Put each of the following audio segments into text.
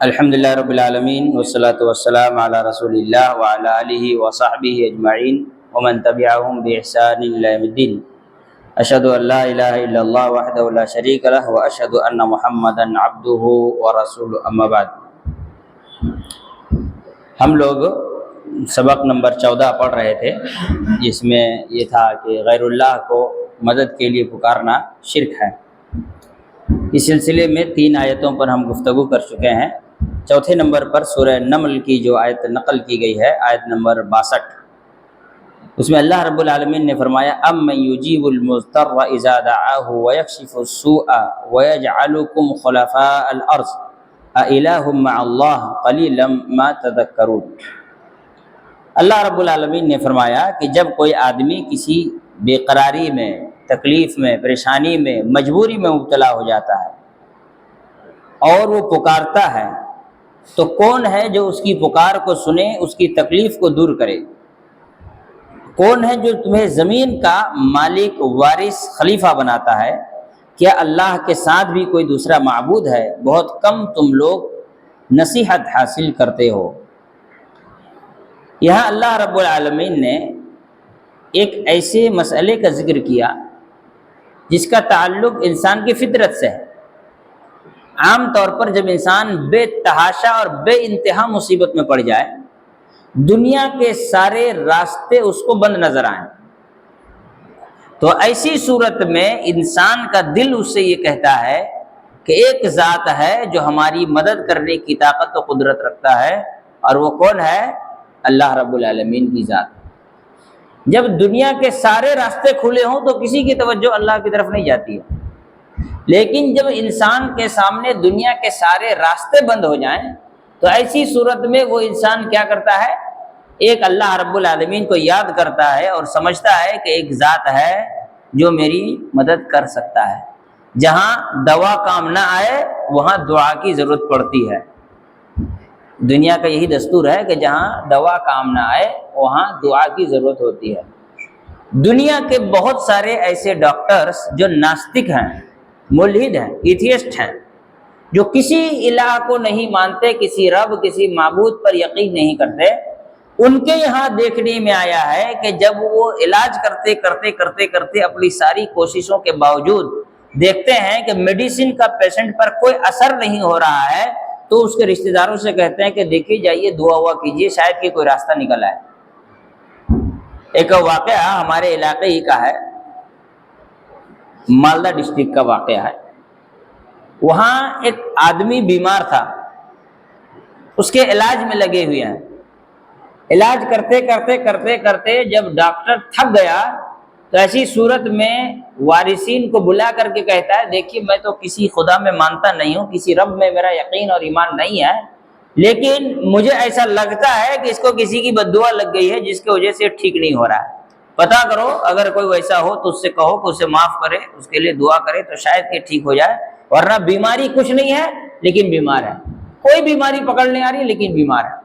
الحمدللہ رب العالمین والصلاة والسلام علی رسول اللہ وعلی آلہ وصحبہ اجمعین ومن تبعہم بإحسان الی یوم الدین۔ اشہد ان لا الہ الا اللہ وحدہ لا شریک لہ واشہد ان محمدا عبدہ ورسولہ، اما بعد۔ ہم لوگ سبق نمبر 14 پڑھ رہے تھے، جس میں یہ تھا کہ غیر اللہ کو مدد کے لیے پکارنا شرک ہے۔ اس سلسلے میں 3 آیتوں پر ہم گفتگو کر چکے ہیں۔ چوتھے نمبر پر سورہ نمل کی جو آیت نقل کی گئی ہے، آیت نمبر 62، اس میں اللہ رب العالمین نے فرمایا امن یجیب المضطر اذا دعاہ ویکشف السوء ویجعلکم خلفاء الارض االہ مع اللہ قلیلا ما تذکرون۔ اللہ رب العالمین نے فرمایا کہ جب کوئی آدمی کسی بے قراری میں، تکلیف میں، پریشانی میں، مجبوری میں مبتلا ہو جاتا ہے اور وہ پکارتا ہے، تو کون ہے جو اس کی پکار کو سنے، اس کی تکلیف کو دور کرے؟ کون ہے جو تمہیں زمین کا مالک، وارث، خلیفہ بناتا ہے؟ کیا اللہ کے ساتھ بھی کوئی دوسرا معبود ہے؟ بہت کم تم لوگ نصیحت حاصل کرتے ہو۔ یہاں اللہ رب العالمین نے ایک ایسے مسئلے کا ذکر کیا جس کا تعلق انسان کی فطرت سے ہے۔ عام طور پر جب انسان بے تحاشا اور بے انتہا مصیبت میں پڑ جائے، دنیا کے سارے راستے اس کو بند نظر آئیں، تو ایسی صورت میں انسان کا دل اس سے یہ کہتا ہے کہ ایک ذات ہے جو ہماری مدد کرنے کی طاقت و قدرت رکھتا ہے، اور وہ کون ہے؟ اللہ رب العالمین کی ذات۔ جب دنیا کے سارے راستے کھلے ہوں تو کسی کی توجہ اللہ کی طرف نہیں جاتی ہے، لیکن جب انسان کے سامنے دنیا کے سارے راستے بند ہو جائیں تو ایسی صورت میں وہ انسان کیا کرتا ہے؟ ایک اللہ رب العالمین کو یاد کرتا ہے اور سمجھتا ہے کہ ایک ذات ہے جو میری مدد کر سکتا ہے۔ جہاں دوا کام نہ آئے وہاں دعا کی ضرورت پڑتی ہے۔ دنیا کا یہی دستور ہے کہ جہاں دوا کام نہ آئے وہاں دعا کی ضرورت ہوتی ہے۔ دنیا کے بہت سارے ایسے ڈاکٹرز جو ناستک ہیں، ملحد ہیں، ایتھیسٹ ہیں، جو کسی الہ کو نہیں مانتے، کسی رب، کسی معبود پر یقین نہیں کرتے، ان کے یہاں دیکھنے میں آیا ہے کہ جب وہ علاج کرتے اپنی ساری کوششوں کے باوجود دیکھتے ہیں کہ میڈیسن کا پیشنٹ پر کوئی اثر نہیں ہو رہا ہے، تو اس کے رشتہ داروں سے کہتے ہیں کہ دیکھیے جائیے دعا کیجیے، شاید کہ کوئی راستہ نکل آئے۔ ایک واقعہ ہمارے علاقے ہی کا ہے، مالدہ ڈسٹرکٹ کا واقعہ ہے۔ وہاں ایک آدمی بیمار تھا، اس کے علاج میں لگے ہوئے ہیں۔ علاج کرتے جب ڈاکٹر تھک گیا تو ایسی صورت میں وارثین کو بلا کر کے کہتا ہے دیکھیے میں تو کسی خدا میں مانتا نہیں ہوں، کسی رب میں میرا یقین اور ایمان نہیں ہے، لیکن مجھے ایسا لگتا ہے کہ اس کو کسی کی بد دعا لگ گئی ہے جس کی وجہ سے ٹھیک نہیں ہو رہا ہے۔ پتا کرو، اگر کوئی ویسا ہو تو اس سے کہو کہ اسے معاف کرے، اس کے لیے دعا کرے تو شاید کہ ٹھیک ہو جائے، ورنہ بیماری کچھ نہیں ہے لیکن بیمار ہے، کوئی بیماری پکڑ نہیں آ رہی لیکن بیمار ہے۔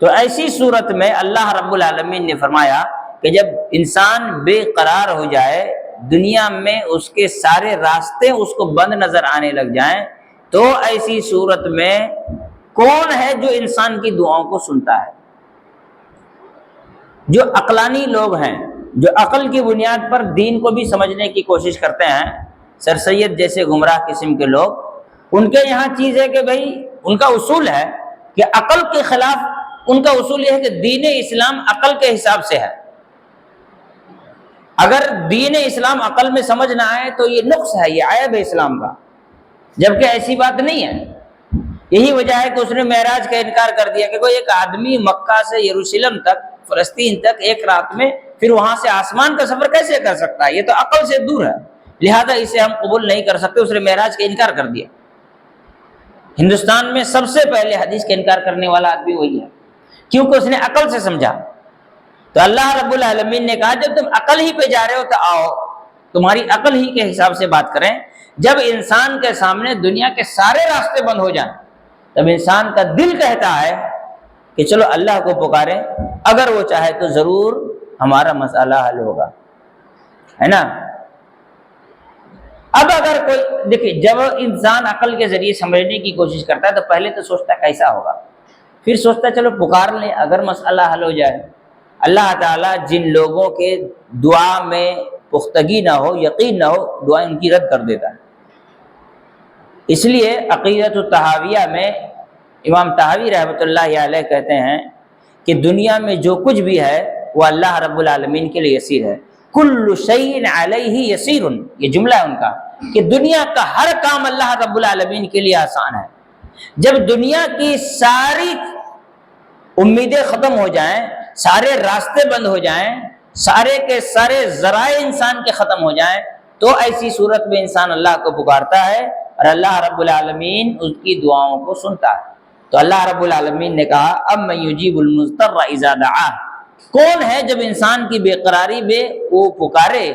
تو ایسی صورت میں اللہ رب العالمین نے فرمایا کہ جب انسان بے قرار ہو جائے، دنیا میں اس کے سارے راستے اس کو بند نظر آنے لگ جائیں، تو ایسی صورت میں کون ہے جو انسان کی دعاؤں کو سنتا ہے؟ جو عقلانی لوگ ہیں، جو عقل کی بنیاد پر دین کو بھی سمجھنے کی کوشش کرتے ہیں، سر سید جیسے گمراہ قسم کے لوگ، ان کے یہاں چیز ہے کہ بھائی ان کا اصول ہے کہ عقل کے خلاف، ان کا اصول یہ ہے کہ دین اسلام عقل کے حساب سے ہے۔ اگر دین اسلام عقل میں سمجھ نہ آئے تو یہ نقص ہے، یہ عیب ہے اسلام کا، جبکہ ایسی بات نہیں ہے۔ یہی وجہ ہے کہ اس نے معراج کا انکار کر دیا کہ کوئی ایک آدمی مکہ سے یروشلم تک، فلسطین تک ایک رات میں، پھر وہاں سے آسمان کا سفر کیسے کر سکتا ہے؟ یہ تو عقل سے دور ہے، لہذا اسے ہم قبول نہیں کر سکتے۔ اس نے معراج کا انکار کر دیا۔ ہندوستان میں سب سے پہلے حدیث کا انکار کرنے والا آدمی وہی ہے، کیونکہ اس نے عقل سے سمجھا۔ تو اللہ رب العالمین نے کہا جب تم عقل ہی پہ جا رہے ہو تو آؤ تمہاری عقل ہی کے حساب سے بات کریں۔ جب انسان کے سامنے دنیا کے سارے راستے بند ہو جائیں، تب انسان کا دل کہتا ہے کہ چلو اللہ کو پکاریں، اگر وہ چاہے تو ضرور ہمارا مسئلہ حل ہوگا، ہے نا؟ اب اگر کوئی دیکھیے، جب انسان عقل کے ذریعے سمجھنے کی کوشش کرتا ہے تو پہلے تو سوچتا کیسا ہوگا، پھر سوچتا چلو پکار لیں اگر مسئلہ حل ہو جائے۔ اللہ تعالیٰ جن لوگوں کے دعا میں پختگی نہ ہو، یقین نہ ہو، دعائیں ان کی رد کر دیتا ہے۔ اس لیے عقیدۃ الطحاویہ میں امام طحاوی رحمۃ اللہ علیہ کہتے ہیں کہ دنیا میں جو کچھ بھی ہے وہ اللہ رب العالمین کے لیے یسیر ہے۔ کل شیء علیہ یسیر، یہ جملہ ہے ان کا کہ دنیا کا ہر کام اللہ رب العالمین کے لیے آسان ہے۔ جب دنیا کی ساری امیدیں ختم ہو جائیں، سارے راستے بند ہو جائیں، سارے کے سارے ذرائع انسان کے ختم ہو جائیں، تو ایسی صورت میں انسان اللہ کو پکارتا ہے اور اللہ رب العالمین اس کی دعاؤں کو سنتا ہے۔ تو اللہ رب العالمین نے کہا اَمَّن يُجِيبُ الْمُضْطَرَّ إِذَا دَعَاهُ، کون ہے جب انسان کی بے قراری میں وہ پکارے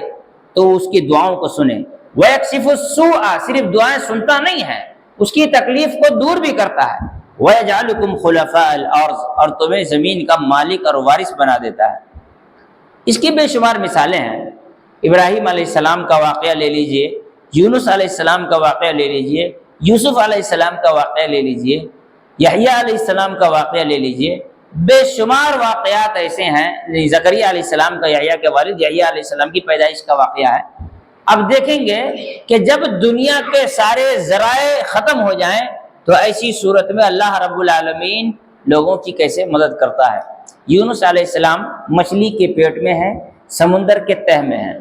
تو اس کی دعاؤں کو سنے۔ وَيَكْشِفُ السُّوءَ، صرف دعائیں سنتا نہیں ہے، اس کی تکلیف کو دور بھی کرتا ہے۔ وَيَجْعَلُكُمْ خُلَفَاءَ الْأَرْضِ، اور تمہیں زمین کا مالک اور وارث بنا دیتا ہے۔ اس کی بے شمار مثالیں ہیں۔ ابراہیم علیہ السلام کا واقعہ لے لیجئے، یونس علیہ السلام کا واقعہ لے لیجئے، یوسف علیہ السلام کا واقعہ لے لیجئے، یحییٰ علیہ السلام کا واقعہ لے لیجئے، بے شمار واقعات ایسے ہیں۔ زکریا علیہ السلام کا یحییٰ کے والد یحییٰ علیہ السلام کی پیدائش کا واقعہ ہے۔ اب دیکھیں گے کہ جب دنیا کے سارے ذرائع ختم ہو جائیں تو ایسی صورت میں اللہ رب العالمین لوگوں کی کیسے مدد کرتا ہے۔ یونس علیہ السلام مچھلی کے پیٹ میں ہیں، سمندر کے تہ میں ہیں۔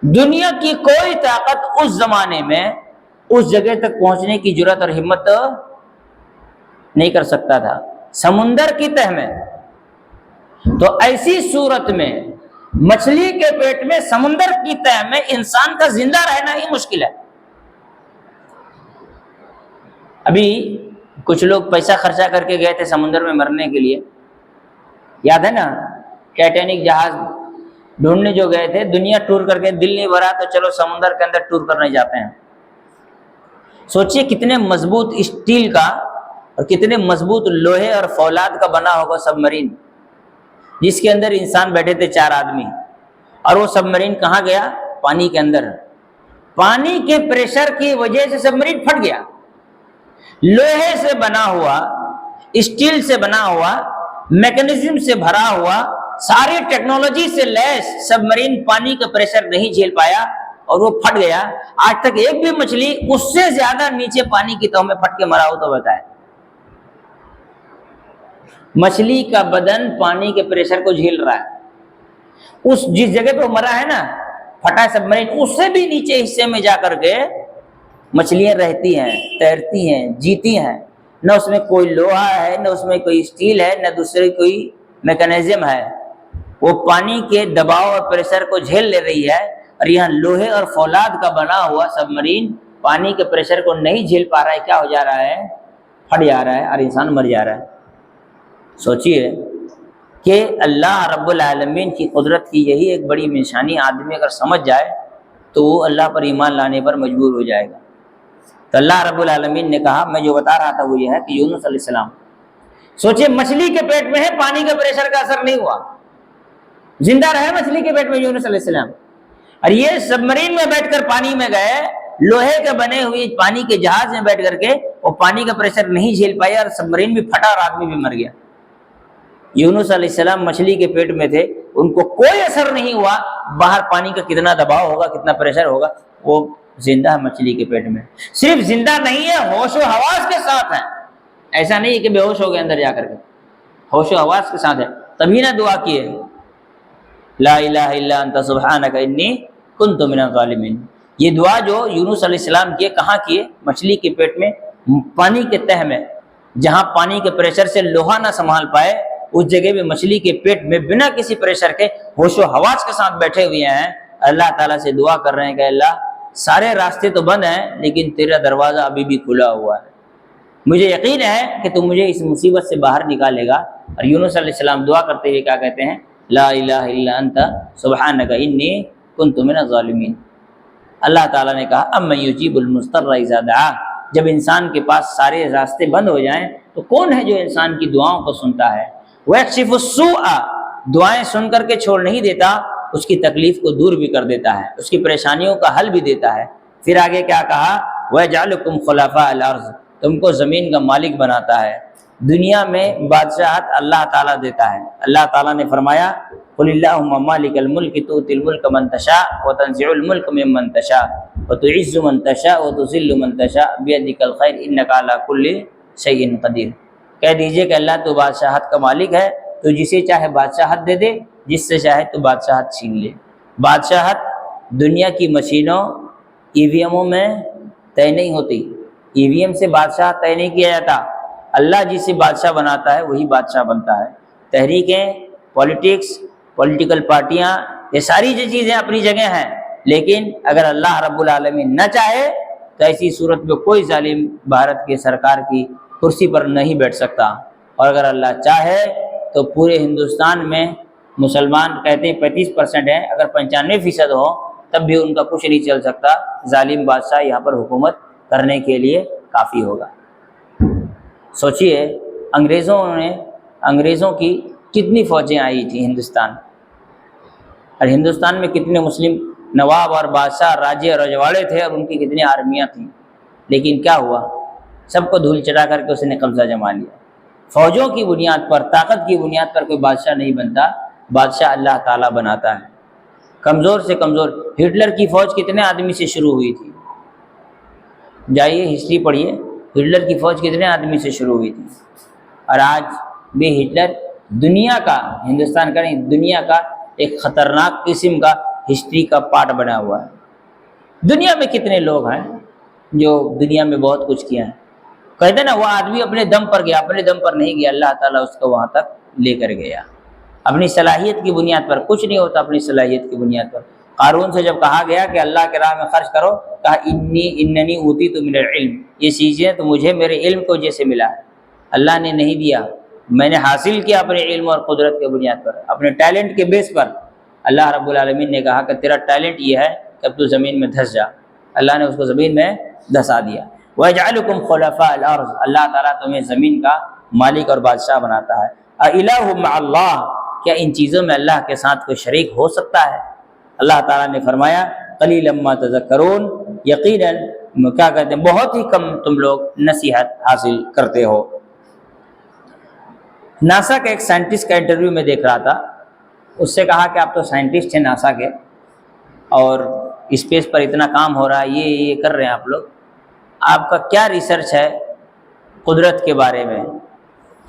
دنیا کی کوئی طاقت اس زمانے میں اس جگہ تک پہنچنے کی جرات اور ہمت نہیں کر سکتا تھا، سمندر کی تہ میں۔ تو ایسی صورت میں مچھلی کے پیٹ میں، سمندر کی تہ میں انسان کا زندہ رہنا ہی مشکل ہے۔ ابھی کچھ لوگ پیسہ خرچہ کر کے گئے تھے سمندر میں مرنے کے لیے، یاد ہے نا؟ ٹائٹینک جہاز ڈھونڈنے جو گئے تھے، دنیا ٹور کر کے دل نہیں بھرا تو چلو سمندر کے اندر ٹور کرنے جاتے ہیں۔ سوچئے کتنے مضبوط اسٹیل کا اور کتنے مضبوط لوہے اور فولاد کا بنا ہوگا سب مرین، جس کے اندر انسان بیٹھے تھے 4 آدمی، اور وہ سب مرین کہاں گیا؟ پانی کے اندر۔ پانی کے پریشر کی وجہ سے سب مرین پھٹ گیا۔ لوہے سے بنا ہوا، اسٹیل سے بنا ہوا، میکینزم سے بھرا ہوا، ساری ٹیکنالوجی سے لیس سب مرین پانی کا پریشر نہیں جھیل پایا اور وہ پھٹ گیا۔ آج تک ایک بھی مچھلی اس سے زیادہ نیچے پانی کی تہہ میں پھٹ کے مرا ہو تو بتائے۔ مچھلی کا بدن پانی کے پریشر کو جھیل رہا ہے۔ اس جس جگہ پہ مرا ہے نا، پھٹا سب مرین، اس سے بھی نیچے حصے میں جا کر کے مچھلیاں رہتی ہیں، تیرتی ہیں، جیتی ہیں۔ نہ اس میں کوئی لوہا ہے، نہ اس میں کوئی اسٹیل ہے، نہ دوسری کوئی میکانزم ہے۔ وہ پانی کے دباؤ اور پریشر کو جھیل لے رہی ہے، اور یہاں لوہے اور فولاد کا بنا ہوا سب مرین پانی کے پریشر کو نہیں جھیل پا رہا ہے۔ کیا ہو جا رہا ہے؟ پھٹ جا رہا ہے اور انسان مر جا رہا ہے۔ سوچئے کہ اللہ رب العالمین کی قدرت کی یہی ایک بڑی نشانی آدمی اگر سمجھ جائے تو وہ اللہ پر ایمان لانے پر مجبور ہو جائے گا۔ تو اللہ رب العالمین نے کہا، میں جو بتا رہا تھا وہ یہ ہے کہ یونس علیہ السلام، سوچئے مچھلی کے پیٹ میں ہے، پانی کے پریشر کا اثر نہیں ہوا، زندہ رہے مچھلی کے پیٹ میں یونس علیہ السلام، اور یہ سب مرین میں بیٹھ کر پانی میں گئے، لوہے کے بنے ہوئے پانی کے جہاز میں بیٹھ کر کے وہ پانی کا پریشر نہیں جھیل پایا اور سب مرین بھی پھٹا اور آدمی بھی مر گیا۔ یونس علیہ السلام مچھلی کے پیٹ میں تھے، ان کو کوئی اثر نہیں ہوا، باہر پانی کا کتنا دباؤ ہوگا، کتنا پریشر ہوگا، وہ زندہ ہے مچھلی کے پیٹ میں۔ صرف زندہ نہیں ہے، ہوش و حواس کے ساتھ ہے، ایسا نہیں ہے کہ بے ہوش ہو گئے اندر جا کر کے، ہوش و حواس کے ساتھ ہے۔ تبھی نہ دعا کیے، لا الہ الا انت سبحانک انی کنت من الظالمین۔ یہ دعا جو یونس علیہ السلام کیے، کہاں کیے؟ مچھلی کے پیٹ میں، پانی کے تہ میں، جہاں پانی کے پریشر سے لوہا نہ سنبھال پائے، اس جگہ میں مچھلی کے پیٹ میں بنا کسی پریشر کے ہوش و حواس کے ساتھ بیٹھے ہوئے ہیں، اللہ تعالیٰ سے دعا کر رہے ہیں کہ اللہ سارے راستے تو بند ہیں لیکن تیرا دروازہ ابھی بھی کھلا ہوا ہے، مجھے یقین ہے کہ تم مجھے اس مصیبت سے باہر نکالے گا۔ اور یونس علیہ السلام دعا کرتے ہوئے کیا کہتے ہیں؟ لا الہ الا انت سبحانک انی کنت من الظالمین۔ اللہ تعالیٰ نے کہا اَمَّن یُجِیبُ الْمُضْطَرَّ اِذَا دَعَاهُ، جب انسان کے پاس سارے راستے بند ہو جائیں تو کون ہے جو انسان کی دعاؤں کو سنتا ہے؟ وَيَكْشِفُ السُّوءَ، دعائیں سن کر کے چھوڑ نہیں دیتا، اس کی تکلیف کو دور بھی کر دیتا ہے، اس کی پریشانیوں کا حل بھی دیتا ہے۔ پھر آگے کیا کہا، وَيَجْعَلُكُمْ خُلَفَاءَ الْأَرْضِ، تم کو زمین کا مالک بناتا ہے۔ دنیا میں بادشاہت اللہ تعالیٰ دیتا ہے۔ اللہ تعالیٰ نے فرمایا قُلِ اللَّهُمَّ مَالِكَ الْمُلْكِ تُؤْتِي الْمُلْكَ مَن تَشَاءُ وَتَنزِعُ الْمُلْكَ مِمَّن تَشَاءُ وَتُعِزُّ مَن تَشَاءُ وَتُذِلُّ مَن تَشَاءُ بِيَدِكَ الْخَيْرُ إِنَّكَ عَلَىٰ كُلِّ شَيْءٍ قَدِيرٌ۔ کہہ دیجئے کہ اللہ تو بادشاہت کا مالک ہے، تو جسے چاہے بادشاہت دے دے، جس سے چاہے تو بادشاہت چھین لے۔ بادشاہت دنیا کی مشینوں ای وی ایموں میں طے نہیں ہوتی، ای وی ایم سے بادشاہ طے نہیں کیا جاتا، اللہ جسے بادشاہ بناتا ہے وہی بادشاہ بنتا ہے۔ تحریکیں، پولیٹکس، پولیٹیکل پارٹیاں، یہ ساری جو چیزیں اپنی جگہ ہیں، لیکن اگر اللہ رب العالمین نہ چاہے تو ایسی صورت میں کوئی ظالم بھارت کے سرکار کی کرسی پر نہیں بیٹھ سکتا، اور اگر اللہ چاہے تو پورے ہندوستان میں مسلمان کہتے ہیں 35% ہیں، اگر 95% ہو تب بھی ان کا کچھ نہیں چل سکتا، ظالم بادشاہ یہاں پر حکومت کرنے کے لیے کافی ہوگا۔ سوچئے انگریزوں کی کتنی فوجیں آئی تھیں ہندوستان، اور ہندوستان میں کتنے مسلم نواب اور بادشاہ راجے رجواڑے تھے، اور ان کی کتنی آرمیاں تھیں، لیکن کیا ہوا؟ سب کو دھول چٹا کر کے اس نے قبضہ جما لیا۔ فوجوں کی بنیاد پر، طاقت کی بنیاد پر کوئی بادشاہ نہیں بنتا، بادشاہ اللہ تعالیٰ بناتا ہے۔ کمزور سے کمزور ہٹلر کی فوج کتنے آدمی سے شروع ہوئی تھی؟ جائیے ہسٹری پڑھیے، ہٹلر کی فوج کتنے آدمی سے شروع ہوئی تھی، اور آج بھی ہٹلر دنیا کا، ہندوستان کا نہیں، دنیا کا ایک خطرناک قسم کا ہسٹری کا پارٹ بنا ہوا ہے۔ دنیا میں کتنے لوگ ہیں جو دنیا میں بہت کچھ کیا ہے، کہتے ہیں نا وہ آدمی اپنے دم پر گیا، اپنے دم پر نہیں گیا، اللہ تعالیٰ اس کو وہاں تک لے کر گیا۔ اپنی صلاحیت کی بنیاد پر کچھ نہیں ہوتا، اپنی صلاحیت کی بنیاد پر۔ قارون سے جب کہا گیا کہ اللہ کے راہ میں خرچ کرو، کہا اننی اوتیت من العلم، یہ چیزیں تو مجھے میرے علم کی وجہ سے ملا ہے، اللہ نے نہیں دیا، میں نے حاصل کیا اپنے علم اور قدرت کے بنیاد پر، اپنے ٹیلنٹ کے بیس پر۔ اللہ رب العالمین نے کہا کہ تیرا ٹیلنٹ یہ ہے کہ اب تو زمین میں دھس جا، اللہ نے اس کو زمین میں دھسا دیا۔ وَيَجْعَلُكُمْ خُلَفَاءَ الْأَرْضِ، اللہ تعالیٰ تمہیں زمین کا مالک اور بادشاہ بناتا ہے۔ أَإِلَٰهٌ مَّعَ اللَّهِ، کیا ان چیزوں میں اللہ کے ساتھ کوئی شریک ہو سکتا ہے؟ اللہ تعالیٰ نے فرمایا قَلِيلًا مَّا تَذَكَّرُونَ، یقیناً کیا کہتے ہیں بہت ہی کم تم لوگ نصیحت حاصل کرتے ہو۔ ناسا کا ایک سائنٹسٹ کا انٹرویو میں دیکھ رہا تھا، اس سے کہا کہ آپ تو سائنٹسٹ ہیں ناسا کے، اور اسپیس پر اتنا کام ہو رہا ہے، یہ کر رہے ہیں آپ لوگ، آپ کا کیا ریسرچ ہے قدرت کے بارے میں،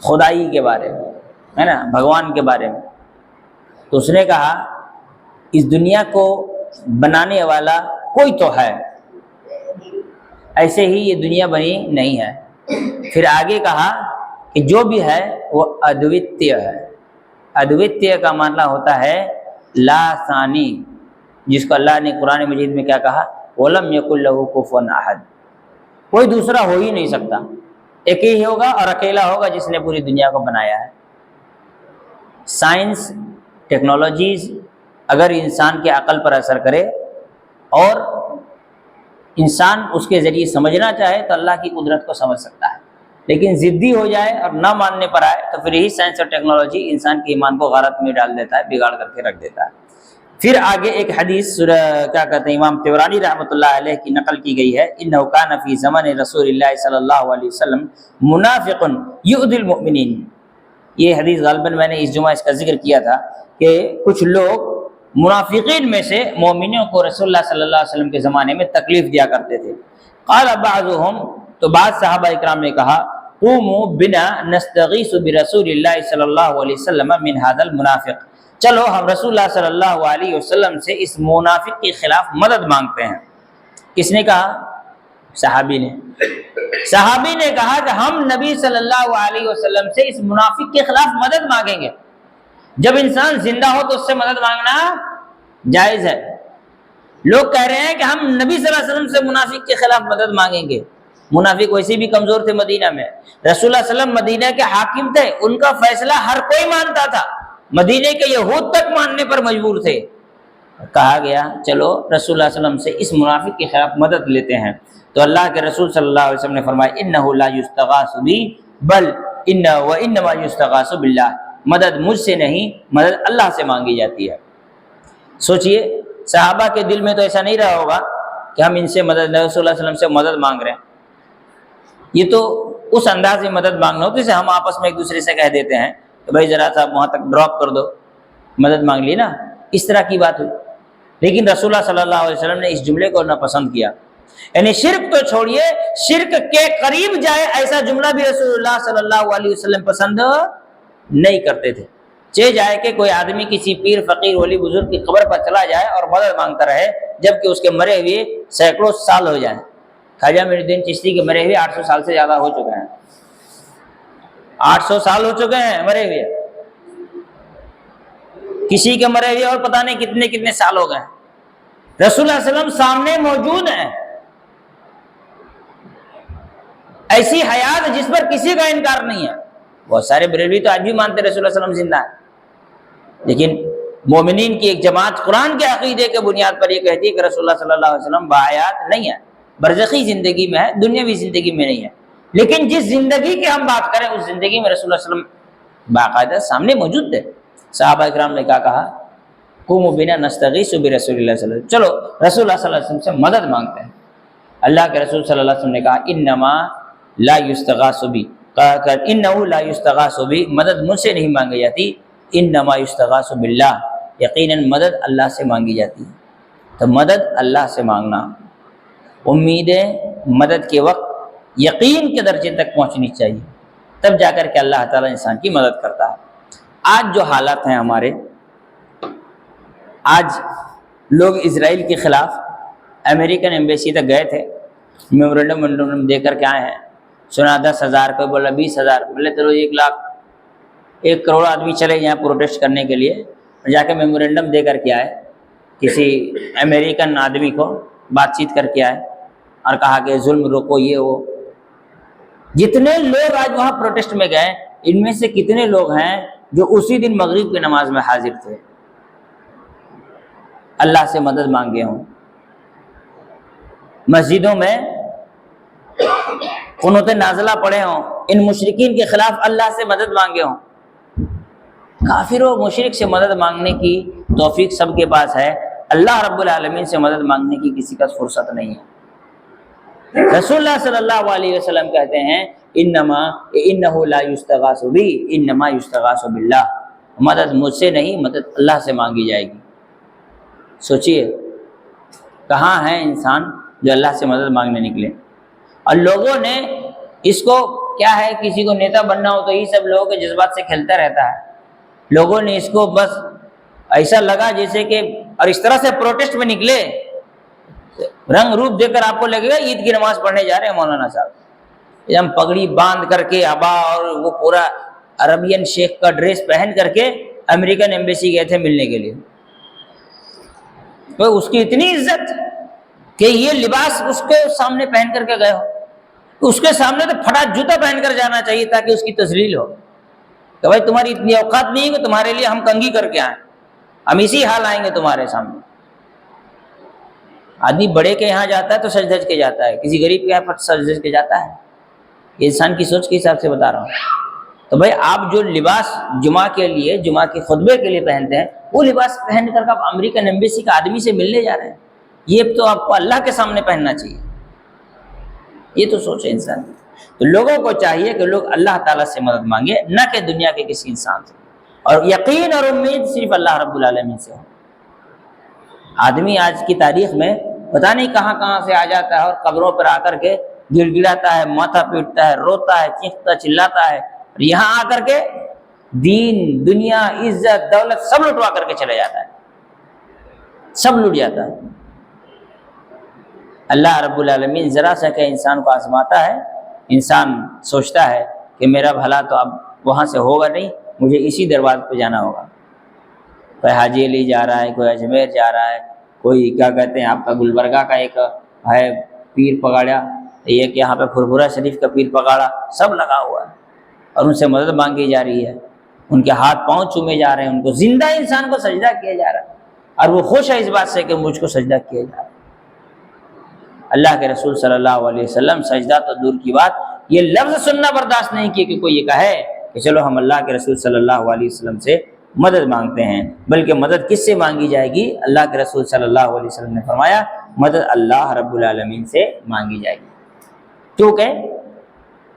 خدائی کے بارے میں، ہے نا، بھگوان کے بارے میں؟ تو اس نے کہا اس دنیا کو بنانے والا کوئی تو ہے، ایسے ہی یہ دنیا بنی نہیں ہے۔ پھر آگے کہا کہ جو بھی ہے وہ ادوتیہ ہے۔ ادوتیہ کا معنی ہوتا ہے لا ثانی، جس کو اللہ نے قرآن مجید میں کیا کہا، وَلَمْ يَكُنْ لَهُ كُفُوًا أَحَدٌ، کوئی دوسرا ہو ہی نہیں سکتا، ایک ہی ہوگا اور اکیلا ہوگا جس نے پوری دنیا کو بنایا ہے۔ سائنس، ٹیکنالوجیز اگر انسان کے عقل پر اثر کرے اور انسان اس کے ذریعے سمجھنا چاہے تو اللہ کی قدرت کو سمجھ سکتا ہے، لیکن ضدی ہو جائے اور نہ ماننے پر آئے تو پھر یہی سائنس اور ٹیکنالوجی انسان کے ایمان کو غارت میں ڈال دیتا ہے، بگاڑ کر کے رکھ دیتا ہے۔ پھر آگے ایک حدیث کیا کہتے ہیں امام طبرانی رحمۃ اللہ علیہ کی نقل کی گئی ہے، انہ کان فی زمن رسول اللہ صلی اللہ علیہ وسلم منافق یؤذی المؤمنین۔ یہ حدیث غالباً میں نے اس جمعہ اس کا ذکر کیا تھا کہ کچھ لوگ منافقین میں سے مومنوں کو رسول اللہ صلی اللہ علیہ وسلم کے زمانے میں تکلیف دیا کرتے تھے۔ قال بعضهم، تو بعض صحابہ اکرام نے کہا، قوموا بنا نستغیث برسول اللہ صلی اللہ علیہ وسلم من هذا المنافق، چلو ہم رسول اللہ صلی اللہ علیہ وسلم سے اس منافق کے خلاف مدد مانگتے ہیں۔ کس نے کہا؟ صحابی نے۔ صحابی نے کہا کہ ہم نبی صلی اللہ علیہ وسلم سے اس منافق کے خلاف مدد مانگیں گے۔ جب انسان زندہ ہو تو اس سے مدد مانگنا جائز ہے۔ لوگ کہہ رہے ہیں کہ ہم نبی صلی اللہ علیہ وسلم سے منافق کے خلاف مدد مانگیں گے۔ منافق ویسے بھی کمزور تھے مدینہ میں، رسول اللہ صلی اللہ علیہ وسلم مدینہ کے حاکم تھے، ان کا فیصلہ ہر کوئی مانتا تھا، مدینہ کے یہود تک ماننے پر مجبور تھے۔ کہا گیا چلو رسول اللہ صلی اللہ علیہ وسلم سے اس منافق کے خلاف مدد لیتے ہیں، تو اللہ کے رسول صلی اللہ علیہ وسلم نے فرمایا انہ لا یستغاث بی بل انما یستغاث باللہ، مدد مجھ سے نہیں، مدد اللہ سے مانگی جاتی ہے۔ سوچئے صحابہ کے دل میں تو ایسا نہیں رہا ہوگا کہ ہم ان سے مدد، رسول اللہ علیہ وسلم سے مدد مانگ رہے ہیں. یہ تو اس انداز میں مدد مانگنا ہوتی ہے جسے ہم آپس میں ایک دوسرے سے کہہ دیتے ہیں کہ بھائی ذرا سا وہاں تک ڈراپ کر دو، مدد مانگ لی نا، اس طرح کی بات ہوئی. لیکن رسول اللہ صلی اللہ علیہ وسلم نے اس جملے کو ناپسند کیا. یعنی شرک تو چھوڑیے، شرک کے قریب جائے ایسا جملہ بھی رسول اللہ صلی اللہ علیہ وسلم پسند نہیں کرتے تھے. جائے کہ کوئی آدمی کسی پیر فقیر ولی بزرگ کی قبر پر چلا جائے اور مدد مانگتا رہے جبکہ اس کے مرے ہوئے سینکڑوں سال ہو جائیں. خواجہ معین الدین چشتی کے مرے ہوئے 800 سال سے زیادہ ہو چکے ہیں، 800 سال ہو چکے ہیں مرے ہوئے. کسی کے مرے ہوئے اور پتہ نہیں کتنے کتنے سال ہو گئے. رسول اللہ علیہ وسلم سامنے موجود ہیں، ایسی حیات جس پر کسی کا انکار نہیں ہے. بہت سارے بریلوی تو آج بھی مانتے رسول اللہ علیہ وسلم زندہ ہے، لیکن مومنین کی ایک جماعت قرآن کے عقیدے کے بنیاد پر یہ کہتی ہے کہ رسول اللہ صلی اللہ علیہ وسلم باحیات نہیں ہے، برزخی زندگی میں ہے، دنیاوی زندگی میں نہیں ہے. لیکن جس زندگی کی ہم بات کریں اس زندگی میں رسول اللہ علیہ وسلم باقاعدہ سامنے موجود تھے. صحابہ اکرام نے کیا کہا؟ قوموا بنا نستغیث برسول اللہ صلی اللہ علیہ وسلم، چلو رسول اللہ صلی اللہ علیہ وسلم سے مدد مانگتے ہیں. اللہ کے رسول صلی اللہ علیہ وسلم نے کہا انما لا یستغاث بی، انہ لا یستغاث بی، مدد مجھ سے نہیں مانگی جاتی، انما یستغاث باللہ، یقیناً مدد اللہ سے مانگی جاتی ہے. تو مدد اللہ سے مانگنا، امیدیں مدد کے وقت یقین کے درجے تک پہنچنی چاہیے، تب جا کر کے اللہ تعالیٰ انسان کی مدد کرتا ہے. آج جو حالات ہیں ہمارے، آج لوگ اسرائیل کے خلاف امریکن ایمبیسی تک گئے تھے، میمورنڈم دے کر کے آئے ہیں. سنا 10,000 کوئی بولا 20,000، بولے چلو 1 لاکھ 1 کروڑ آدمی چلے یہاں پروٹیسٹ کرنے کے لیے، جا کے میمورنڈم دے کر کے آئے. کسی امریکن آدمی کو بات چیت کر کے آئے اور کہا کہ ظلم روکو، یہ وہ. جتنے لوگ آج وہاں پروٹیسٹ میں گئے، ان میں سے کتنے لوگ ہیں جو اسی دن مغرب کی نماز میں حاضر تھے، اللہ سے مدد مانگے ہوں، مسجدوں میں قنوت نازلہ پڑھے ہوں، ان مشرکین کے خلاف اللہ سے مدد مانگے ہوں. کافر و مشرک سے مدد مانگنے کی توفیق سب کے پاس ہے، اللہ رب العالمین سے مدد مانگنے کی کسی کا فرصت نہیں ہے. رسول اللہ صلی اللہ علیہ وسلم کہتے ہیں انہ لا یستغاث بی انما یستغاث باللہ، مدد مجھ سے نہیں، مدد اللہ سے مانگی جائے گی. سوچئے کہاں ہیں انسان جو اللہ سے مدد مانگنے نکلے. اور لوگوں نے اس کو کیا ہے، کسی کو نیتا بننا ہو تو یہ سب لوگوں کے جذبات سے کھیلتا رہتا ہے. لوگوں نے اس کو بس ایسا لگا جیسے کہ، اور اس طرح سے پروٹیسٹ میں نکلے، رنگ روپ دے کر آپ کو لگے گا عید کی نماز پڑھنے جا رہے ہیں مولانا صاحب. ہم پگڑی باندھ کر کے ابا اور وہ پورا عربین شیخ کا ڈریس پہن کر کے امریکن ایمبیسی گئے تھے ملنے کے لیے. تو اس کی اتنی عزت کہ یہ لباس اس کے سامنے پہن کر کے گئے ہو. اس کے سامنے تو پھٹا جوتا پہن کر جانا چاہیے تاکہ اس کی تذلیل ہو کہ بھائی تمہاری اتنی اوقات نہیں ہے کہ تمہارے لیے ہم کنگھی کر کے آئیں، ہم اسی حال آئیں گے تمہارے سامنے. آدمی بڑے کے یہاں جاتا ہے تو سج دھج کے جاتا ہے، کسی غریب کے یہاں سج دھج کے جاتا ہے. یہ انسان کی سوچ کے حساب سے بتا رہا ہوں. تو بھائی آپ جو لباس جمعہ کے لیے، جمعہ کے خطبے کے لیے پہنتے ہیں، وہ لباس پہن کر آپ امریکن ایمبیسی کا آدمی سے ملنے جا رہے ہیں. یہ تو آپ کو اللہ کے سامنے پہننا چاہیے. یہ تو سوچے انسان. تو لوگوں کو چاہیے کہ لوگ اللہ تعالیٰ سے مدد مانگے، نہ کہ دنیا کے کسی انسان سے. اور یقین اور امید صرف اللہ رب العالمین سے ہو. آدمی آج کی تاریخ میں پتہ نہیں کہاں کہاں سے آ جاتا ہے اور قبروں پر آ کر کے گڑ گڑاتا ہے، ماتھا پیٹتا ہے، روتا ہے، چیختا چلاتا ہے، اور یہاں آ کر کے دین، دنیا، عزت، دولت سب لٹوا کر کے چلے جاتا ہے، سب لٹ جاتا ہے. اللہ رب العالمین ذرا سا کہ انسان کو آزماتا ہے، انسان سوچتا ہے کہ میرا بھلا تو اب وہاں سے ہوگا نہیں، مجھے اسی دروازے پہ جانا ہوگا. کوئی حاجی علی جا رہا ہے، کوئی اجمیر جا رہا ہے، کوئی کیا کہتے ہیں آپ کا گلبرگہ کا ایک ہے پیر پگاڑا، یہ کہ یہاں پہ پھرپھرا شریف کا پیر پگاڑا، سب لگا ہوا ہے اور ان سے مدد مانگی جا رہی ہے. ان کے ہاتھ پاؤں چومے جا رہے ہیں، ان کو زندہ انسان کو سجدہ کیا جا رہا ہے، اور وہ خوش ہے اس بات سے کہ مجھ کو سجدہ کیا جا رہا ہے. اللہ کے رسول صلی اللہ علیہ وسلم سجدہ تو دور کی بات، یہ لفظ سننا برداشت نہیں کیے کہ کوئی یہ کہے کہ چلو ہم اللہ کے رسول صلی اللہ علیہ وسلم سے مدد مانگتے ہیں. بلکہ مدد کس سے مانگی جائے گی؟ اللہ کے رسول صلی اللہ علیہ وسلم نے فرمایا مدد اللہ رب العالمین سے مانگی جائے گی، کیونکہ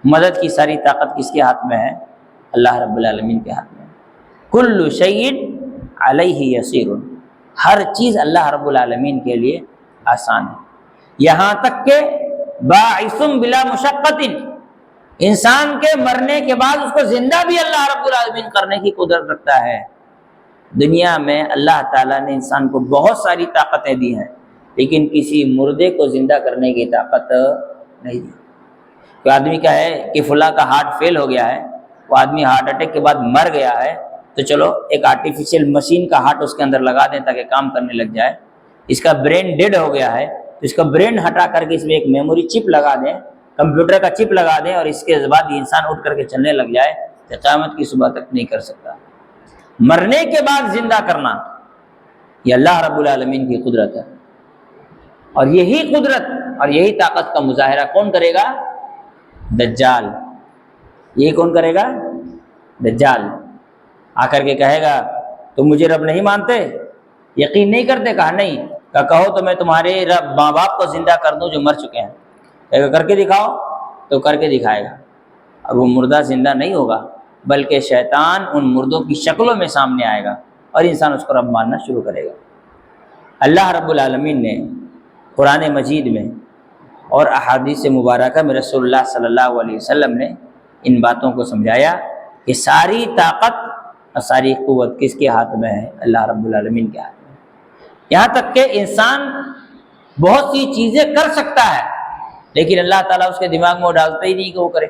مدد کی ساری طاقت کس کے ہاتھ میں ہے؟ اللہ رب العالمین کے ہاتھ میں۔ کل شیء علیہ یسیر، ہر چیز اللہ رب العالمین کے لیے آسان ہے، یہاں تک کہ باعث بلا مشقت، انسان کے مرنے کے بعد اس کو زندہ بھی اللہ رب العالمین کرنے کی قدرت رکھتا ہے۔ دنیا میں اللہ تعالیٰ نے انسان کو بہت ساری طاقتیں دی ہیں، لیکن کسی مردے کو زندہ کرنے کی طاقت نہیں دی۔ کوئی آدمی کا ہے کہ فلاں کا ہارٹ فیل ہو گیا ہے، وہ آدمی ہارٹ اٹیک کے بعد مر گیا ہے، تو چلو ایک آرٹیفیشیل مشین کا ہارٹ اس کے اندر لگا دیں تاکہ کام کرنے لگ جائے۔ اس کا برین ڈیڈ ہو گیا ہے تو اس کا برین ہٹا کر کے اس میں ایک میموری چپ لگا دیں، کمپیوٹر کا چپ لگا دیں، اور اس کے بعد یہ انسان اٹھ کر کے چلنے لگ جائے تو قیامت کی صبح تک نہیں کر سکتا۔ مرنے کے بعد زندہ کرنا یہ اللہ رب العالمین کی قدرت ہے، اور یہی قدرت اور یہی طاقت کا مظاہرہ کون کرے گا؟ دجال۔ یہ کون کرے گا؟ دجال آ کر کے کہے گا تم مجھے رب نہیں مانتے، یقین نہیں کرتے؟ کہا نہیں۔ کہو تو میں تمہارے رب ماں باپ کو زندہ کر دوں جو مر چکے ہیں۔ کہے گا کر کے دکھاؤ، تو کر کے دکھائے گا، اور وہ مردہ زندہ نہیں ہوگا بلکہ شیطان ان مردوں کی شکلوں میں سامنے آئے گا اور انسان اس کو رب ماننا شروع کرے گا۔ اللہ رب العالمین نے قرآن مجید میں اور احادیث مبارکہ میں رسول اللہ صلی اللہ علیہ وسلم نے ان باتوں کو سمجھایا کہ ساری طاقت اور ساری قوت کس کے ہاتھ میں ہے؟ اللہ رب العالمین کے ہاتھ میں۔ یہاں تک کہ انسان بہت سی چیزیں کر سکتا ہے، لیکن اللہ تعالیٰ اس کے دماغ میں وہ ڈالتا ہی نہیں کہ وہ کرے۔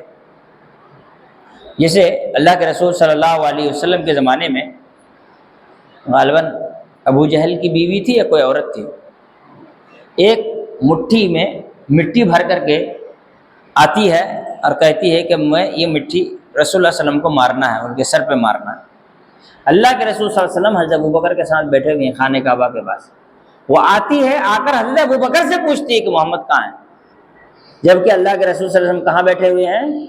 جیسے اللہ کے رسول صلی اللہ علیہ وسلم کے زمانے میں غالباً ابو جہل کی بیوی تھی یا کوئی عورت تھی، ایک مٹھی میں مٹی بھر کر کے آتی ہے اور کہتی ہے کہ میں یہ مٹھی رسول اللہ علیہ وسلم کو مارنا ہے، ان کے سر پہ مارنا ہے۔ اللہ کے رسول صلی اللہ علیہ وسلم حضرت ابوبکر کے ساتھ بیٹھے ہوئے ہیں خانہ کعبہ کے پاس، وہ آتی ہے، آ کر حضرت ابوبکر سے پوچھتی ہے کہ محمد کہاں ہے، جبکہ اللہ کے رسول صلی اللہ علیہ وسلم کہاں بیٹھے ہوئے ہیں؟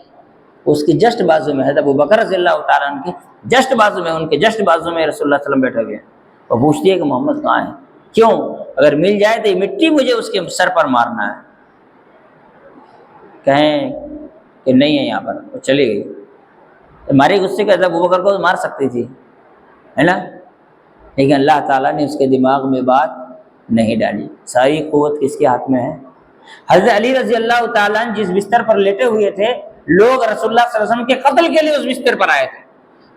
اس کی جسٹ بازو میں، حضرت ابوبکر رضی اللہ تعالیٰ عنہ کی جسٹ بازو میں، ان کے جسٹ بازو میں رسول اللہ صلی اللہ علیہ وسلم بیٹھے ہوئے ہیں۔ وہ پوچھتی ہے کہ محمد کہاں ہے؟ کیوں؟ اگر مل جائے تو یہ مٹی مجھے اس کے سر پر مارنا ہے۔ کہیں کہ نہیں ہے یہاں پر، وہ چلی گئی۔ ہمارے غصے کے حضرت ابوبکر کو مار سکتی تھی، ہے نا، لیکن اللہ تعالیٰ نے اس کے دماغ میں بات نہیں ڈالی۔ ساری قوت کس کے ہاتھ میں ہے؟ حضرت علی رضی اللہ تعالیٰ عنہ جس بستر پر لیٹے ہوئے تھے، لوگ رسول اللہ صلی اللہ علیہ وسلم کے قتل کے لیے اس بستر پر آئے تھے۔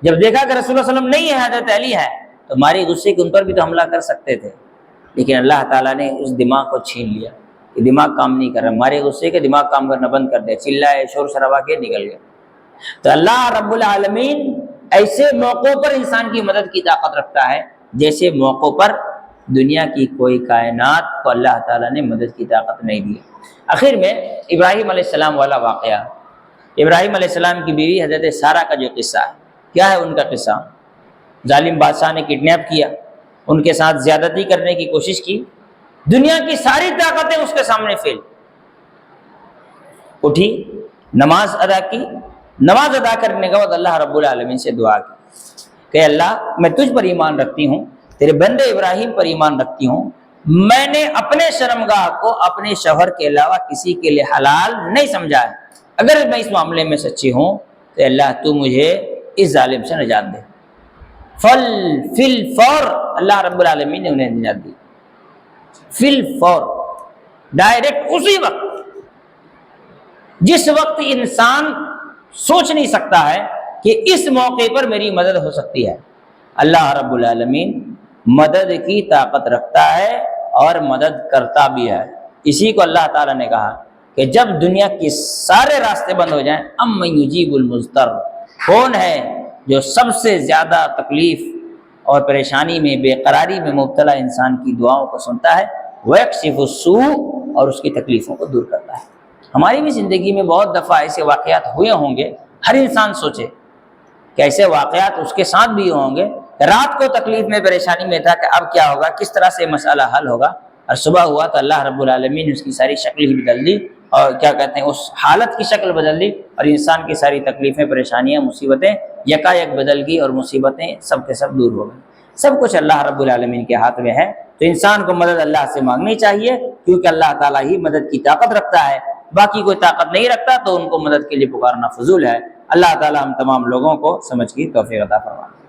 جب دیکھا کہ رسول اللہ صلی اللہ علیہ وسلم نہیں ہے، حضرت علی ہے، تو ہماری غصے کے ان پر بھی تو حملہ کر سکتے تھے، لیکن اللہ تعالیٰ نے اس دماغ کو چھین لیا کہ دماغ کام نہیں کر رہا، ہمارے غصے کے دماغ کام کرنا بند کر دیا، چلائے، شور شرابہ کے نکل گئے۔ تو اللہ رب العالمین ایسے موقعوں پر انسان کی مدد کی طاقت رکھتا ہے جیسے موقعوں پر دنیا کی کوئی کائنات کو اللہ تعالیٰ نے مدد کی طاقت نہیں دی۔ آخر میں ابراہیم علیہ السلام والا واقعہ، ابراہیم علیہ السلام کی بیوی حضرت سارہ کا جو قصہ ہے، کیا ہے ان کا قصہ؟ ظالم بادشاہ نے کڈنیپ کیا، ان کے ساتھ زیادتی کرنے کی کوشش کی، دنیا کی ساری طاقتیں اس کے سامنے فیل۔ اٹھی، نماز ادا کی، نماز ادا کرنے کے بعد اللہ رب العالمین سے دعا کی کہ اللہ میں تجھ پر ایمان رکھتی ہوں، تیرے بندے ابراہیم پر ایمان رکھتی ہوں، میں نے اپنے شرمگاہ کو اپنے شوہر کے علاوہ کسی کے لیے حلال نہیں سمجھا ہے، اگر میں اس معاملے میں سچی ہوں تو اللہ تو مجھے اس ظالم سے نجات دے۔ فی الفور اللہ رب العالمین نے انہیں نجات دی، فی الفور، ڈائریکٹ اسی وقت، جس وقت انسان سوچ نہیں سکتا ہے کہ اس موقع پر میری مدد ہو سکتی ہے، اللہ رب العالمین مدد کی طاقت رکھتا ہے اور مدد کرتا بھی ہے۔ اسی کو اللہ تعالیٰ نے کہا کہ جب دنیا کے سارے راستے بند ہو جائیں، امن یجیب المضطر، کون ہے جو سب سے زیادہ تکلیف اور پریشانی میں، بے قراری میں مبتلا انسان کی دعاؤں کو سنتا ہے، ویکشف السوء، اور اس کی تکلیفوں کو دور کرتا ہے۔ ہماری بھی زندگی میں بہت دفعہ ایسے واقعات ہوئے ہوں گے، ہر انسان سوچے کہ ایسے واقعات اس کے ساتھ بھی ہوں گے، رات کو تکلیف میں، پریشانی میں تھا کہ اب کیا ہوگا، کس طرح سے مسئلہ حل ہوگا، اور صبح ہوا تو اللہ رب العالمین نے اس کی ساری شکل ہی بدل دی، اور کیا کہتے ہیں، اس حالت کی شکل بدل دی، اور انسان کی ساری تکلیفیں، پریشانیاں، مصیبتیں یکایک بدل گئی، اور مصیبتیں سب کے سب دور ہو گئی۔ سب کچھ اللہ رب العالمین کے ہاتھ میں ہے، تو انسان کو مدد اللہ سے مانگنی چاہیے، کیونکہ اللہ تعالیٰ ہی مدد کی طاقت رکھتا ہے، باقی کوئی طاقت نہیں رکھتا، تو ان کو مدد کے لیے پکارنا فضول ہے۔ اللہ تعالیٰ ہم تمام لوگوں کو سمجھ کی توفیق عطا فرمائے۔